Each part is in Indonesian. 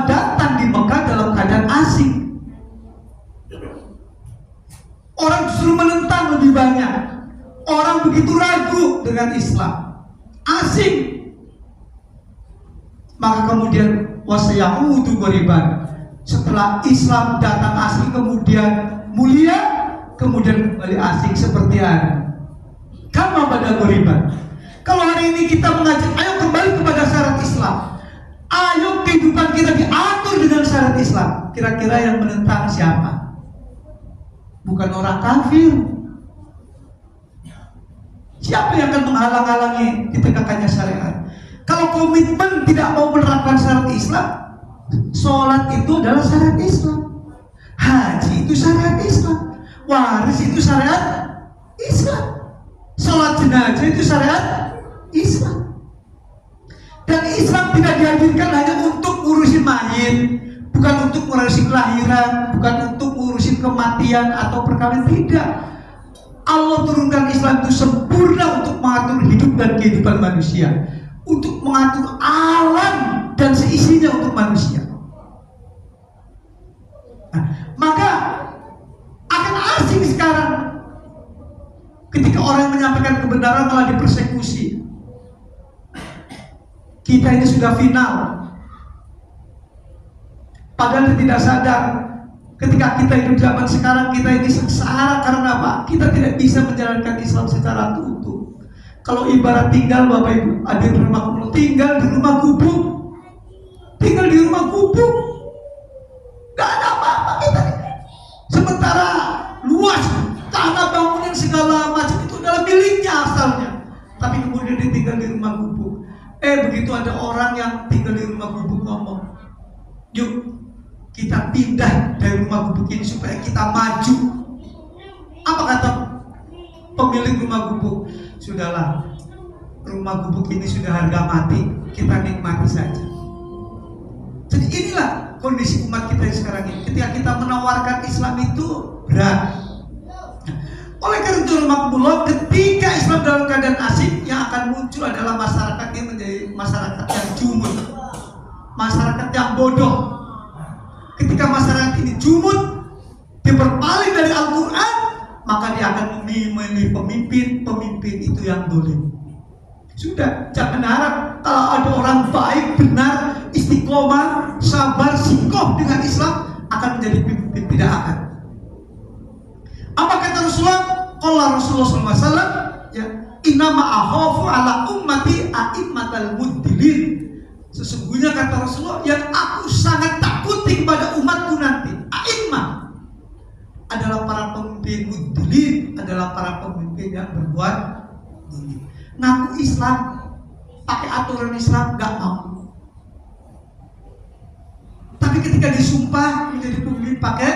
datang di Mekah dalam keadaan asing. Orang justru menentang lebih banyak. Orang begitu ragu dengan Islam, asing. Maka kemudian wasayaudu ghoriban. Setelah Islam datang asing kemudian mulia, kemudian kembali asing seperti hari. Kama pada ghoriban. Kalau hari ini kita mengajak, ayo kembali kepada syarat Islam. Ayo kehidupan kita diatur dengan syarat Islam. Kira-kira yang menentang siapa? Bukan orang kafir. Siapa yang akan menghalang-halangi ditegakkannya syariat? Kalau komitmen tidak mau menerapkan syarat Islam, sholat itu adalah syarat Islam, haji itu syariat Islam, waris itu syariat Islam, sholat jenazah itu syariat Islam. Dan Islam tidak dihadirkan hanya untuk ngurusin mayit, bukan untuk ngurusin kelahiran, bukan untuk ngurusin kematian atau perkawinan, tidak. Allah turunkan Islam itu sempurna untuk mengatur hidup dan kehidupan manusia, untuk mengatur alam dan seisinya untuk manusia. Nah, maka akan asing sekarang ketika orang yang menyampaikan kebenaran malah dipersekusi. Kita ini sudah final. Padahal tidak sadar ketika kita hidup zaman sekarang, kita ini sengsara karena apa? Kita tidak bisa menjalankan Islam secara utuh. Kalau ibarat tinggal, Bapak Ibu, ada di rumah gubuk, tinggal di rumah gubuk, tinggal di rumah gubuk, gak ada apa-apa kita. Sementara luas tanah bangunan segala macam itu adalah miliknya asalnya, tapi kemudian dia tinggal di rumah gubuk. Begitu ada orang yang tinggal di rumah gubuk ngomong, yuk kita pindah dari rumah gubuk ini supaya kita maju. Apa kata pemilik rumah gubuk? Sudahlah, rumah gubuk ini sudah harga mati, kita nikmati saja. Jadi inilah kondisi umat kita sekarang ini. Ketika kita menawarkan Islam itu berat. Oleh karena itu, ketika Islam dalam keadaan asing, yang akan muncul adalah masyarakat yang menjadi masyarakat yang jumud, masyarakat yang bodoh. Ketika masyarakat ini jumud, dia berpaling dari Al-Quran, maka dia akan memilih pemimpin itu yang dolim. Sudah, jangan harap kalau ada orang baik, benar, istiqomah, sabar, sikoh dengan Islam akan menjadi pemimpin, tidak akan. Apa kata Rasulullah? Qala Rasulullah SAW, ya, innama akhafu ala ummati a'immatal mudlilin. Sesungguhnya kata Rasulullah, yang aku sangat takuti kepada umatku nanti, a'immah, adalah para pemimpin mudlilin, adalah para pemimpin yang berbuat dolim. Ngaku Islam, pakai aturan Islam, gak mau. Tapi ketika disumpah menjadi pemimpin pakai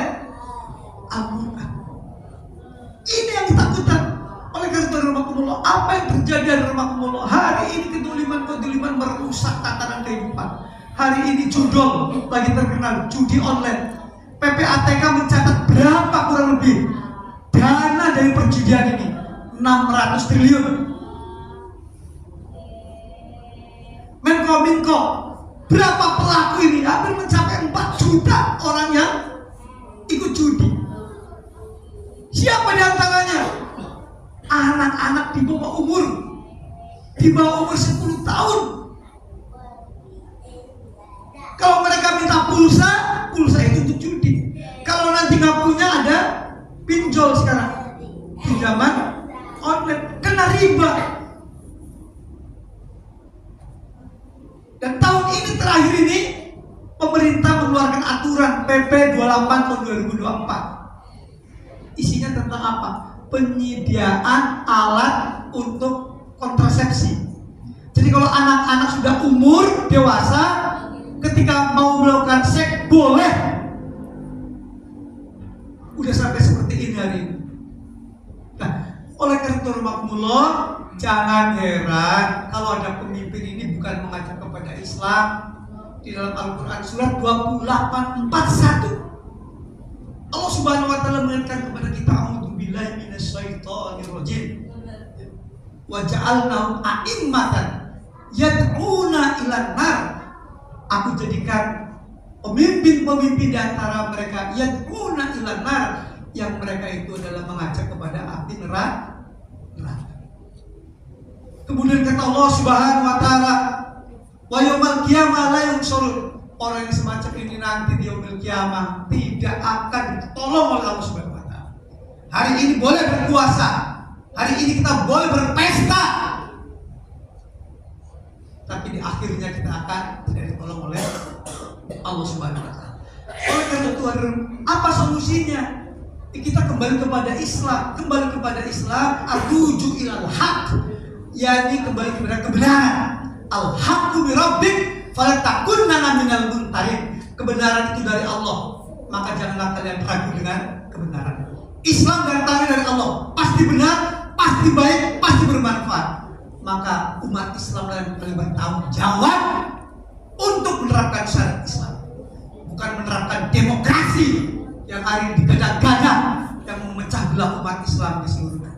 Al-Quran, ini yang ditakutkan. Oleh karena rahmatullah, apa yang terjadi di rahmatullah hari ini, kedoliman merusak tatanan kehidupan. Hari ini judol lagi terkenal, judi online. PPATK mencatat berapa kurang lebih dana dari perjudian ini? 600 triliun. Menkominfo, berapa pelaku ini? Hampir mencapai 4 juta orang yang ikut judi. Siapa di antaranya? Anak-anak di bawah umur 10 tahun. Kalau mereka minta pulsa itu untuk judi. Kalau nanti nggak punya, ada pinjol sekarang, pinjaman online, kena riba. Dan tahun ini terakhir ini pemerintah mengeluarkan aturan PP 28 tahun 2024. Isinya tentang apa? Penyediaan alat untuk kontrasepsi. Jadi kalau anak-anak sudah umur dewasa, ketika mau melakukan seks boleh. Udah sampai seperti ini hari ini. Nah, oleh karena itu rahmatullah, jangan heran kalau ada pemimpin ini bukan mengajak kepada Islam. Di dalam Al-Quran surat 28:41, Allah Subhanahu wa taala mengingatkan kepada kita, a'udzubillahi minasyaitonir rajim. Wa ja'alnahum a'immatan yad'una ilan nar. Aku jadikan pemimpin-pemimpin di antara mereka yad'una ilan nar, yang mereka itu adalah mengajak kepada api neraka. Kemudian kata Allah Subhanahu wa taala, wa yaumal qiyamah la yunsurun. Orang yang semacam ini nanti di yaumil qiyamah tidak akan ditolong oleh Allah Subhanahu wa taala. Hari ini boleh berpuasa, hari ini kita boleh berpesta, tapi di akhirnya kita akan tidak ditolong oleh Allah Subhanahu wa taala. Oleh karena itu, apa solusinya? Kita kembali kepada Islam, atuju ilal haq, yakni kembali kepada kebenaran. Al-haqqu bi rabbik fala takunanna minal mumtarin. Kebenaran itu dari Allah, maka janganlah kalian ragu dengan kebenaran. Islam datangnya dari Allah, pasti benar, pasti baik, pasti bermanfaat. Maka umat Islam yang paling bertanggung jawab untuk menerapkan syariat Islam, bukan menerapkan demokrasi yang hari ini digadang-gadang, yang memecah belah umat Islam di seluruh dunia.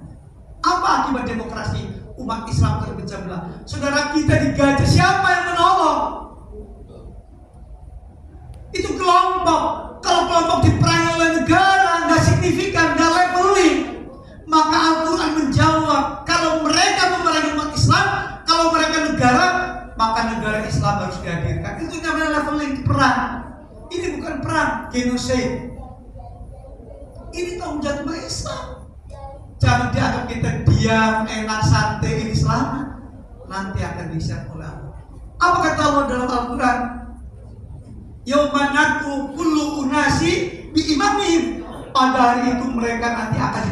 Apa akibat demokrasi? Umat Islam terpecah belah. Saudara kita digajah, siapa yang menolong? Itu kelompok. Kalau kelompok diperangi oleh negara, nggak signifikan, nggak leveling. Maka Al-Quran menjawab, kalau mereka memerangi umat Islam, kalau mereka negara, maka negara Islam harus dihadirkan. Itu namanya leveling, perang. Ini bukan perang, genocide. Ini tanggung jawab umat Islam. Jangan dianggap kita diam, enak, santai, ini selamat. Nanti akan disiap oleh Allah. Apa kata Allah dalam Al-Quran? Yauma nad'u kullu unasi bi imamihim. Pada hari itu mereka nanti akan